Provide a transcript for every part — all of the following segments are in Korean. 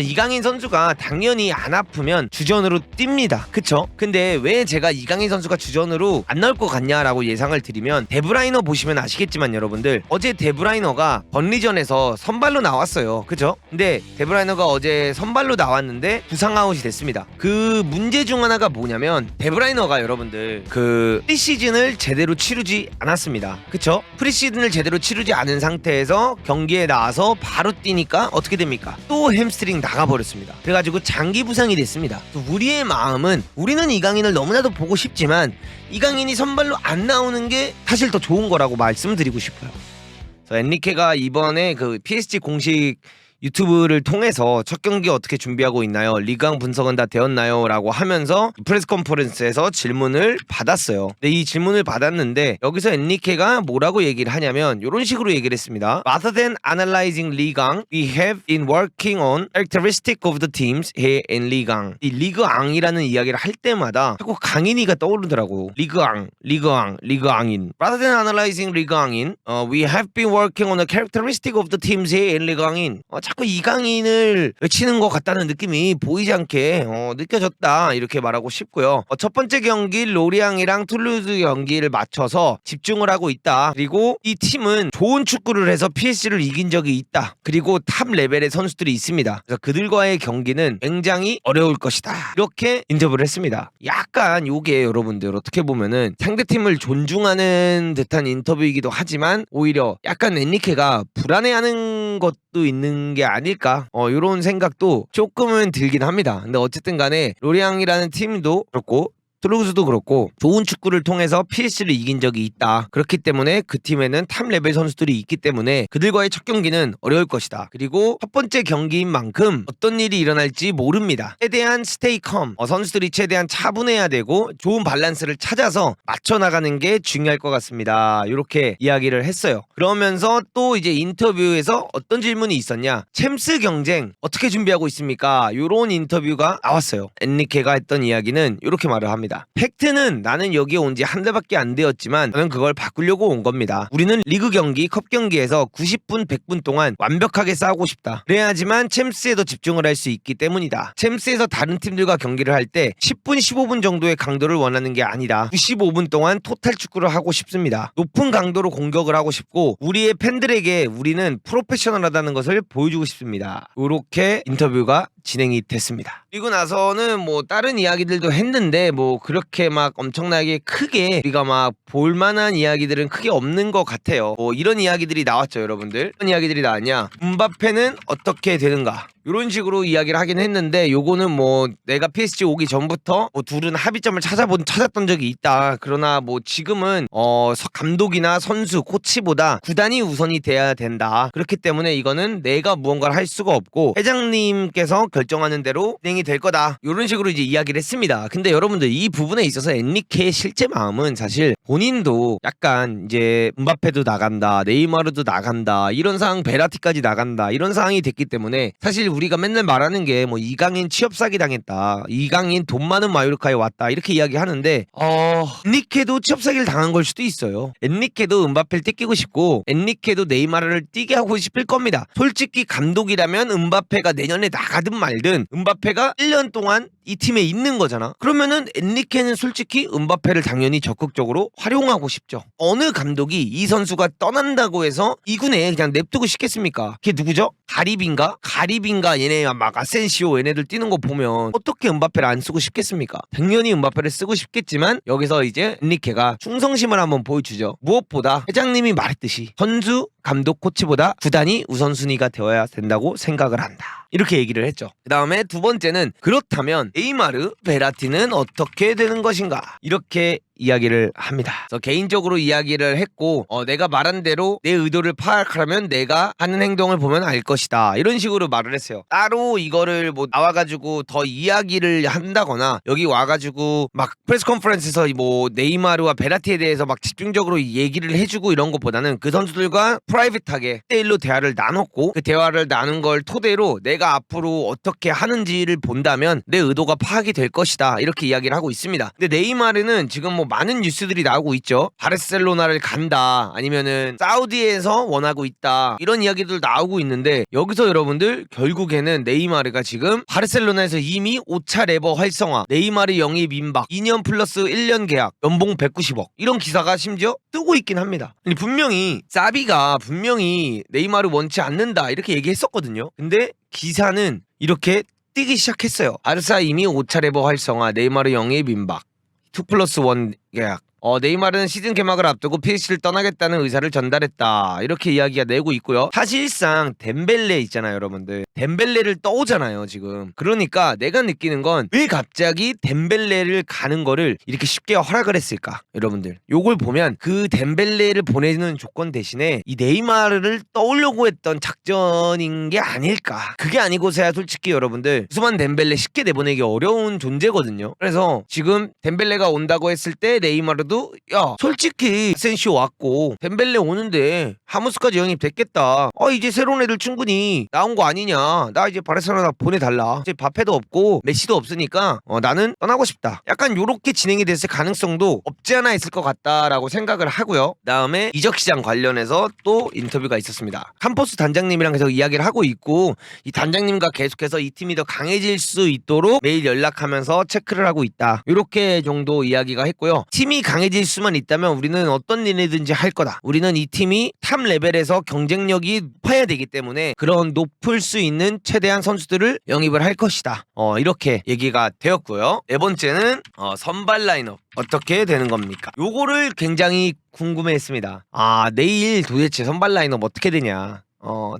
이강인 선수가 당연히 안 아프면 주전으로 뜁니다. 그쵸? 근데 왜 제가 이강인 선수가 주전으로 안 나올 것 같냐라고 예상을 드리면, 데브라이너 보시면 아시겠지만 여러분들, 어제 데브라이너가 번리전에서 선발로 나왔어요. 그쵸? 근데 데브라이너가 어제 선발로 나왔는데 부상 아웃이 됐습니다. 그 문제 중 하나가 뭐냐면, 데브라이너가 여러분들 그 프리시즌을 제대로 치르지 않았습니다. 그쵸? 프리시즌을 제대로 치르지 않은 상태에서 경기에 나와서 바로 뛰니까 어떻게 됩니까? 또 햄스트링 나가버렸습니다. 그래가지고 장기 부상이 됐습니다. 우리의 마음은, 우리는 이강인을 너무나도 보고 싶지만 이강인이 선발로 안 나오는 게 사실 더 좋은 거라고 말씀드리고 싶어요. 엔리케가 이번에 그 PSG 공식 유튜브를 통해서 첫 경기 어떻게 준비하고 있나요? 리강 분석은 다 되었나요? 라고 하면서 프레스 컨퍼런스에서 질문을 받았어요. 근데 이 질문을 받았는데 여기서 엔리케가 뭐라고 얘기를 하냐면 이런 식으로 얘기를 했습니다. Rather than analyzing 리강, we have been working on characteristic of the teams here in 리강. 이 리그앙이라는 이야기를 할 때마다 자꾸 강인이가 떠오르더라고. 리그앙, 리그앙, 리그앙인. Rather than analyzing 리그앙인, we have been working on the characteristic of the teams here in 리강인. 자꾸 이강인을 외치는 것 같다는 느낌이 보이지 않게 느껴졌다, 이렇게 말하고 싶고요. 첫 번째 경기 로리앙이랑 툴루즈 경기를 맞춰서 집중을 하고 있다. 그리고 이 팀은 좋은 축구를 해서 PSG를 이긴 적이 있다. 그리고 탑 레벨의 선수들이 있습니다. 그래서 그들과의 경기는 굉장히 어려울 것이다, 이렇게 인터뷰를 했습니다. 약간 요게 여러분들 어떻게 보면은 상대팀을 존중하는 듯한 인터뷰이기도 하지만 오히려 약간 엔리케가 불안해하는 것도 있는 게 아닐까, 이런 생각도 조금은 들긴 합니다. 근데 어쨌든 간에 로리앙이라는 팀도 그렇고 툴루즈도 그렇고 좋은 축구를 통해서 PSG를 이긴 적이 있다. 그렇기 때문에 그 팀에는 탑 레벨 선수들이 있기 때문에 그들과의 첫 경기는 어려울 것이다. 그리고 첫 번째 경기인 만큼 어떤 일이 일어날지 모릅니다. 최대한 스테이 컴, 선수들이 최대한 차분해야 되고 좋은 밸런스를 찾아서 맞춰나가는 게 중요할 것 같습니다. 이렇게 이야기를 했어요. 그러면서 또 이제 인터뷰에서 어떤 질문이 있었냐, 챔스 경쟁 어떻게 준비하고 있습니까? 이런 인터뷰가 나왔어요. 엔리케가 했던 이야기는 이렇게 말을 합니다. 팩트는 나는 여기에 온 지 한 달밖에 안 되었지만 저는 그걸 바꾸려고 온 겁니다. 우리는 리그 경기, 컵 경기에서 90분, 100분 동안 완벽하게 싸우고 싶다. 그래야지만 챔스에도 집중을 할 수 있기 때문이다. 챔스에서 다른 팀들과 경기를 할 때 10분, 15분 정도의 강도를 원하는 게 아니라 95분 동안 토탈 축구를 하고 싶습니다. 높은 강도로 공격을 하고 싶고 우리의 팬들에게 우리는 프로페셔널하다는 것을 보여주고 싶습니다. 이렇게 인터뷰가 진행이 됐습니다. 그리고 나서는 뭐 다른 이야기들도 했는데 뭐 그렇게 막 엄청나게 크게 우리가 막 볼만한 이야기들은 크게 없는 것 같아요. 뭐 이런 이야기들이 나왔죠, 여러분들. 어떤 이야기들이 나왔냐, 음바페는 어떻게 되는가, 이런 식으로 이야기를 하긴 했는데, 요거는 뭐 내가 PSG 오기 전부터 뭐 둘은 합의점을 찾았던 적이 있다. 그러나 뭐 지금은 감독이나 선수, 코치보다 구단이 우선이 돼야 된다. 그렇기 때문에 이거는 내가 무언가를 할 수가 없고 회장님께서 결정하는 대로 진행이 될 거다, 이런 식으로 이제 이야기를 했습니다. 근데 여러분들 이 부분에 있어서 엔리케의 실제 마음은 사실 본인도 약간 이제 음바페도 나간다, 네이마르도 나간다, 이런 상황, 베라티까지 나간다, 이런 상황이 됐기 때문에 사실 우리가 맨날 말하는 게 뭐 이강인 취업 사기 당했다, 이강인 돈 많은 마요르카에 왔다, 이렇게 이야기하는데 엔리케도 취업 사기를 당한 걸 수도 있어요. 엔리케도 음바페를 뜯기고 싶고 엔리케도 네이마르를 뛰게 하고 싶을 겁니다. 솔직히 감독이라면 음바페가 내년에 나가든 말든 음바페가 1년 동안 이 팀에 있는 거잖아. 그러면은 엔리케는 솔직히 음바페를 당연히 적극적으로 활용하고 싶죠. 어느 감독이 이 선수가 떠난다고 해서 2군에 그냥 냅두고 싶겠습니까? 걔 누구죠? 가리빈가 얘네 막 아센시오 얘네들 뛰는 거 보면 어떻게 음바페를 안 쓰고 싶겠습니까? 당연히 음바페를 쓰고 싶겠지만 여기서 이제 엔리케가 충성심을 한번 보여주죠. 무엇보다 회장님이 말했듯이 선수, 감독, 코치보다 구단이 우선순위가 되어야 된다고 생각을 한다, 이렇게 얘기를 했죠. 그 다음에 두 번째는, 그렇다면 네이마르, 베라티는 어떻게 되는 것인가, 이렇게 이야기를 합니다. 그래서 개인적으로 이야기를 했고 내가 말한 대로 내 의도를 파악하려면 내가 하는 행동을 보면 알 것이다, 이런 식으로 말을 했어요. 따로 이거를 뭐 나와가지고 더 이야기를 한다거나 여기 와가지고 막 프레스 컨퍼런스에서 뭐 네이마르와 베라티에 대해서 막 집중적으로 얘기를 해주고 이런 것보다는 그 선수들과 프라이빗하게 1대1로 대화를 나눴고 그 대화를 나눈 걸 토대로 내가 앞으로 어떻게 하는지를 본다면 내 의도가 파악이 될 것이다, 이렇게 이야기를 하고 있습니다. 근데 네이마르는 지금 뭐 많은 뉴스들이 나오고 있죠. 바르셀로나를 간다, 아니면은 사우디에서 원하고 있다, 이런 이야기들 나오고 있는데, 여기서 여러분들 결국에는 네이마르가 지금 바르셀로나에서 이미 5차 레버 활성화, 네이마르 영입 임박, 2년 플러스 1년 계약, 연봉 190억, 이런 기사가 심지어 뜨고 있긴 합니다. 아니, 분명히 사비가 분명히 네이마르 원치 않는다 이렇게 얘기했었거든요. 근데 기사는 이렇게 뛰기 시작했어요. 바르사 이미 5차 레버 활성화, 네이마르 영입 임박, 2+1 계약. 네이마르는 시즌 개막을 앞두고 PSG를 떠나겠다는 의사를 전달했다, 이렇게 이야기가 내고 있고요. 사실상 덴벨레 있잖아요, 여러분들. 덴벨레를 떠오잖아요 지금. 그러니까 내가 느끼는 건 왜 갑자기 덴벨레를 가는 거를 이렇게 쉽게 허락을 했을까, 여러분들. 요걸 보면 그 덴벨레를 보내는 조건 대신에 이 네이마르를 떠오려고 했던 작전인 게 아닐까. 그게 아니고서야 솔직히 여러분들 우스만 덴벨레 쉽게 내보내기 어려운 존재거든요. 그래서 지금 덴벨레가 온다고 했을 때 네이마르도 야, 솔직히 아센시오 왔고 덴벨레 오는데 하무스까지 영입됐겠다, 이제 새로운 애들 충분히 나온 거 아니냐, 나 이제 바르셀로나 보내달라, 이제 바페도 없고 메시도 없으니까 나는 떠나고 싶다, 약간 요렇게 진행이 됐을 가능성도 없지 않아 있을 것 같다라고 생각을 하고요. 다음에 이적시장 관련해서 또 인터뷰가 있었습니다. 캄포스 단장님이랑 계속 이야기를 하고 있고, 이 단장님과 계속해서 이 팀이 더 강해질 수 있도록 매일 연락하면서 체크를 하고 있다, 요렇게 정도 이야기가 했고요. 팀이 강해질 수만 있다면 우리는 어떤 일이든지 할 거다, 우리는 이 팀이 탑 레벨에서 경쟁력이 높아야 되기 때문에 그런 높을 수 있는 최대한 선수들을 영입을 할 것이다, 이렇게 얘기가 되었고요. 네 번째는 선발 라인업 어떻게 되는 겁니까? 요거를 굉장히 궁금해했습니다. 내일 도대체 선발 라인업 어떻게 되냐,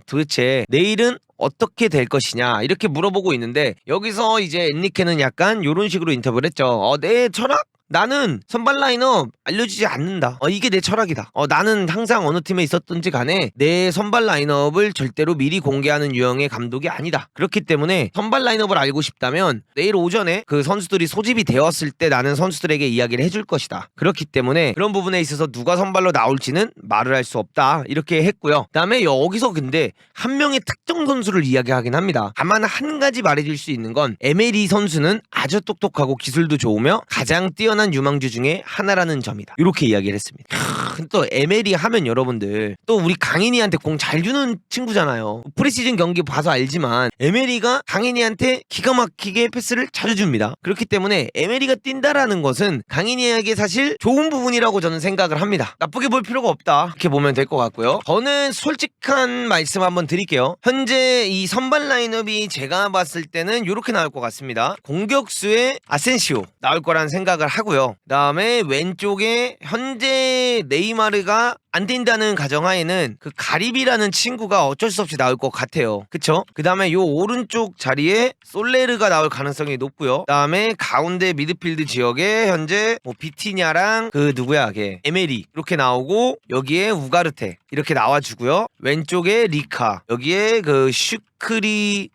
도대체 내일은 어떻게 될 것이냐, 이렇게 물어보고 있는데, 여기서 이제 엔리케는 약간 요런 식으로 인터뷰를 했죠. 내 철학? 나는 선발 라인업 알려주지 않는다. 이게 내 철학이다. 나는 항상 어느 팀에 있었든지 간에 내 선발 라인업을 절대로 미리 공개하는 유형의 감독이 아니다. 그렇기 때문에 선발 라인업을 알고 싶다면 내일 오전에 그 선수들이 소집이 되었을 때 나는 선수들에게 이야기를 해줄 것이다. 그렇기 때문에 그런 부분에 있어서 누가 선발로 나올지는 말을 할 수 없다, 이렇게 했고요. 그다음에 여기서 근데 한 명의 특정 선수를 이야기하긴 합니다. 다만 한 가지 말해줄 수 있는 건 에메리 선수는 아주 똑똑하고 기술도 좋으며 가장 뛰어난 유망주 중에 하나라는 점이다, 이렇게 이야기를 했습니다. 또 에메리 하면 여러분들 또 우리 강인이한테 공 잘 주는 친구잖아요. 프리시즌 경기 봐서 알지만 에메리가 강인이한테 기가 막히게 패스를 자주 줍니다. 그렇기 때문에 에메리가 뛴다라는 것은 강인이에게 사실 좋은 부분이라고 저는 생각을 합니다. 나쁘게 볼 필요가 없다, 이렇게 보면 될 것 같고요. 저는 솔직한 말씀 한번 드릴게요. 현재 이 선발 라인업이 제가 봤을 때는 이렇게 나올 것 같습니다. 공격수에 아센시오 나올 거라는 생각을 하고요. 그다음에 왼쪽에 현재 네이마르가 안 된다는 가정하에는 그 가리비라는 친구가 어쩔 수 없이 나올 것 같아요. 그쵸? 그 다음에 요 오른쪽 자리에 솔레르가 나올 가능성이 높고요. 그 다음에 가운데 미드필드 지역에 현재 비티냐랑 그 누구야 걔 에메리 이렇게 나오고, 여기에 우가르테 이렇게 나와주고요. 왼쪽에 리카, 여기에 그 슈크리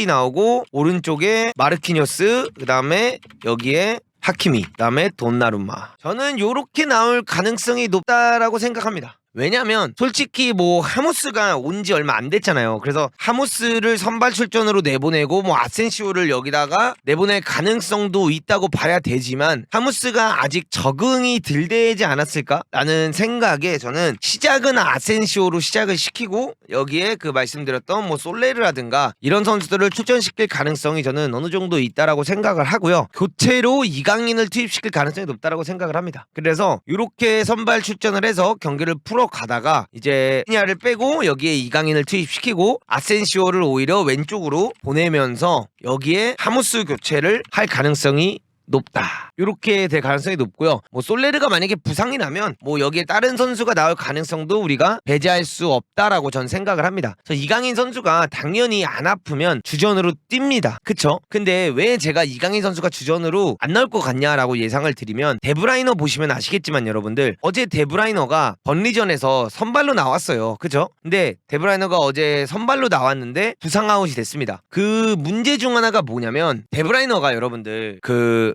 나오고, 오른쪽에 마르키뇨스, 그 다음에 여기에 하키미, 그다음에 돈나루마. 저는 요렇게 나올 가능성이 높다라고 생각합니다. 왜냐면 솔직히 하무스가 온 지 얼마 안 됐잖아요. 그래서 하무스를 선발 출전으로 내보내고 아센시오를 여기다가 내보낼 가능성도 있다고 봐야 되지만, 하무스가 아직 적응이 덜 되지 않았을까? 라는 생각에 저는 시작은 아센시오로 시작을 시키고, 여기에 그 말씀드렸던 솔레르라든가 이런 선수들을 출전시킬 가능성이 저는 어느 정도 있다라고 생각을 하고요. 교체로 이강인을 투입시킬 가능성이 높다라고 생각을 합니다. 그래서 이렇게 선발 출전을 해서 경기를 가다가 이제 냐를 빼고 여기에 이강인을 투입시키고 아센시오를 오히려 왼쪽으로 보내면서 여기에 하무스 교체를 할 가능성이 높다, 이렇게 될 가능성이 높고요. 솔레르가 만약에 부상이 나면 여기에 다른 선수가 나올 가능성도 우리가 배제할 수 없다라고 전 생각을 합니다. 그래서 이강인 선수가 당연히 안 아프면 주전으로 뜁니다. 그쵸? 근데 왜 제가 이강인 선수가 주전으로 안 나올 것 같냐라고 예상을 드리면, 데브라이너 보시면 아시겠지만 여러분들, 어제 데브라이너가 번리전에서 선발로 나왔어요. 그쵸? 근데 데브라이너가 어제 선발로 나왔는데 부상 아웃이 됐습니다. 그 문제 중 하나가 뭐냐면, 데브라이너가 여러분들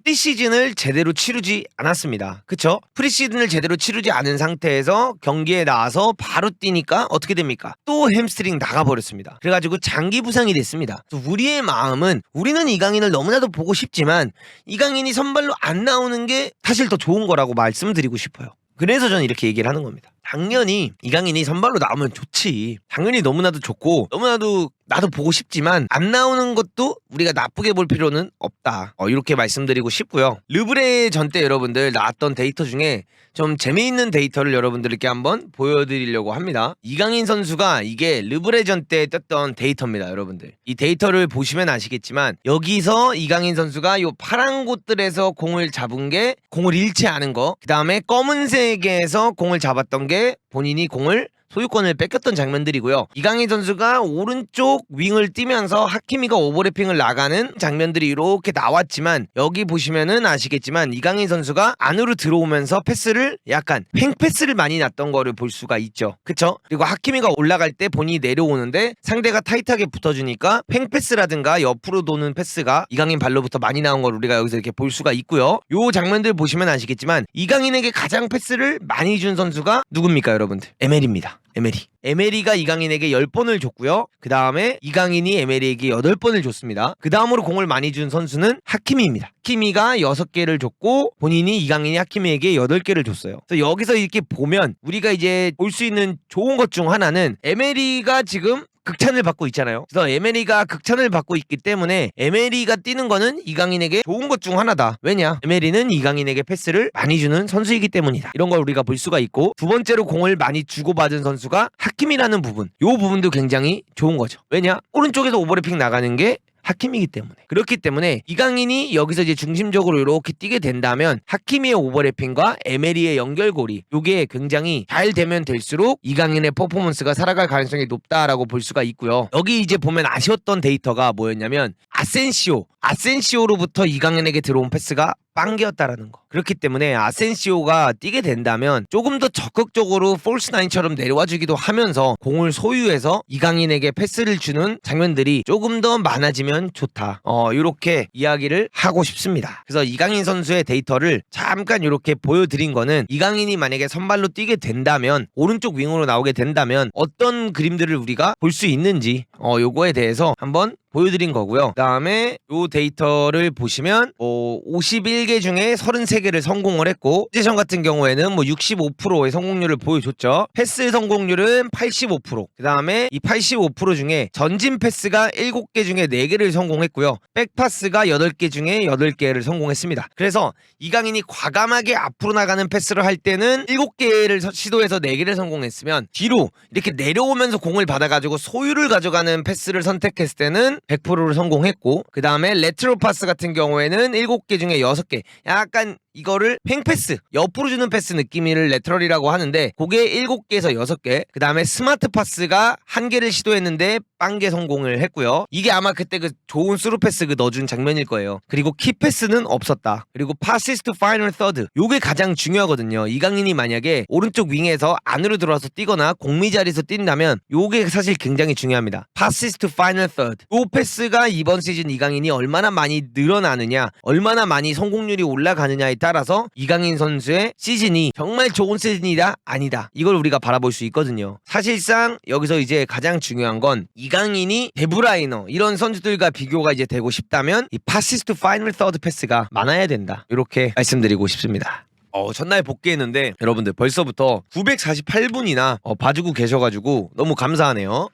프리시즌을 제대로 치르지 않았습니다. 그쵸? 프리시즌을 제대로 치르지 않은 상태에서 경기에 나와서 바로 뛰니까 어떻게 됩니까? 또 햄스트링 나가버렸습니다. 그래가지고 장기 부상이 됐습니다. 우리의 마음은 우리는 이강인을 너무나도 보고 싶지만 이강인이 선발로 안 나오는 게 사실 더 좋은 거라고 말씀드리고 싶어요. 그래서 저는 이렇게 얘기를 하는 겁니다. 당연히 이강인이 선발로 나오면 좋지. 당연히 너무나도 좋고 너무나도 나도 보고 싶지만 안 나오는 것도 우리가 나쁘게 볼 필요는 없다. 이렇게 말씀드리고 싶고요. 르브레 전 때 여러분들 나왔던 데이터 중에 좀 재미있는 데이터를 여러분들께 한번 보여드리려고 합니다. 이강인 선수가 이게 르브레 전 때 떴던 데이터입니다. 여러분들 이 데이터를 보시면 아시겠지만 여기서 이강인 선수가 요 파란 곳들에서 공을 잡은 게 공을 잃지 않은 거, 그 다음에 검은색에서 공을 잡았던 게 본인이 공을 소유권을 뺏겼던 장면들이고요. 이강인 선수가 오른쪽 윙을 뛰면서 하키미가 오버래핑을 나가는 장면들이 이렇게 나왔지만 여기 보시면은 아시겠지만 이강인 선수가 안으로 들어오면서 패스를 약간 횡패스를 많이 놨던 거를 볼 수가 있죠. 그쵸? 그리고 하키미가 올라갈 때 본인이 내려오는데 상대가 타이트하게 붙어주니까 횡패스라든가 옆으로 도는 패스가 이강인 발로부터 많이 나온 걸 우리가 여기서 이렇게 볼 수가 있고요. 요 장면들 보시면 아시겠지만 이강인에게 가장 패스를 많이 준 선수가 누굽니까 여러분들? 에멜입니다. 에메리가 이강인에게 10번을 줬고요. 그 다음에 이강인이 에메리에게 8번을 줬습니다. 그 다음으로 공을 많이 준 선수는 하키미입니다. 하키미가 6개를 줬고 본인이 이강인이 하키미에게 8개를 줬어요. 그래서 여기서 이렇게 보면 우리가 이제 볼 수 있는 좋은 것 중 하나는 에메리가 지금 극찬을 받고 있잖아요. 그래서 에메리가 극찬을 받고 있기 때문에 에메리가 뛰는 거는 이강인에게 좋은 것 중 하나다. 왜냐? 에메리는 이강인에게 패스를 많이 주는 선수이기 때문이다. 이런 걸 우리가 볼 수가 있고, 두 번째로 공을 많이 주고받은 선수가 하킴이라는 부분, 요 부분도 굉장히 좋은 거죠. 왜냐? 오른쪽에서 오버래핑 나가는 게 하킴이기 때문에. 그렇기 때문에 이강인이 여기서 이제 중심적으로 이렇게 뛰게 된다면 하키미의 오버래핑과 에메리의 연결고리, 요게 굉장히 잘 되면 될수록 이강인의 퍼포먼스가 살아갈 가능성이 높다라고 볼 수가 있고요. 여기 이제 보면 아쉬웠던 데이터가 뭐였냐면 아센시오로부터 이강인에게 들어온 패스가 빵개였다라는 거. 그렇기 때문에 아센시오가 뛰게 된다면 조금 더 적극적으로 폴스9처럼 내려와주기도 하면서 공을 소유해서 이강인에게 패스를 주는 장면들이 조금 더 많아지면 좋다. 이렇게 이야기를 하고 싶습니다. 그래서 이강인 선수의 데이터를 잠깐 이렇게 보여드린 거는, 이강인이 만약에 선발로 뛰게 된다면, 오른쪽 윙으로 나오게 된다면 어떤 그림들을 우리가 볼 수 있는지 요거에 대해서 한번 보여드린 거고요. 그 다음에 요 데이터를 보시면 51개 중에 33개를 성공을 했고, 포지션 같은 경우에는 65%의 성공률을 보여줬죠. 패스 성공률은 85%. 그 다음에 이 85% 중에 전진 패스가 7개 중에 4개를 성공했고요. 백파스가 8개 중에 8개를 성공했습니다. 그래서 이강인이 과감하게 앞으로 나가는 패스를 할 때는 7개를 시도해서 4개를 성공했으면, 뒤로 이렇게 내려오면서 공을 받아가지고 소유를 가져가는 패스를 선택했을 때는 100%를 성공했고, 그 다음에 레트로 파스 같은 경우에는 7개 중에 6개, 약간 이거를 횡패스, 옆으로 주는 패스 느낌을 레트럴이라고 하는데, 그게 7개에서 6개. 그 다음에 스마트 파스가 1개를 시도했는데 빵개 성공을 했고요. 이게 아마 그때 그 좋은 스루 패스 그 넣어준 장면일 거예요. 그리고 키 패스는 없었다. 그리고 파시스 투 파이널 서드, 요게 가장 중요하거든요. 이강인이 만약에 오른쪽 윙에서 안으로 들어와서 뛰거나 공미 자리에서 뛴다면 요게 사실 굉장히 중요합니다. 파시스 투 파이널 서드, 요 패스가 이번 시즌 이강인이 얼마나 많이 늘어나느냐, 얼마나 많이 성공률이 올라가느냐에 따라서 이강인 선수의 시즌이 정말 좋은 시즌이다 아니다, 이걸 우리가 바라볼 수 있거든요. 사실상 여기서 이제 가장 중요한 건, 이강인이 데브라이너 이런 선수들과 비교가 이제 되고 싶다면 이 파시스 투 파이널 서드 패스가 많아야 된다, 이렇게 말씀드리고 싶습니다. 전날 복귀했는데 여러분들 벌써부터 948분이나 봐주고 계셔가지고 너무 감사하네요.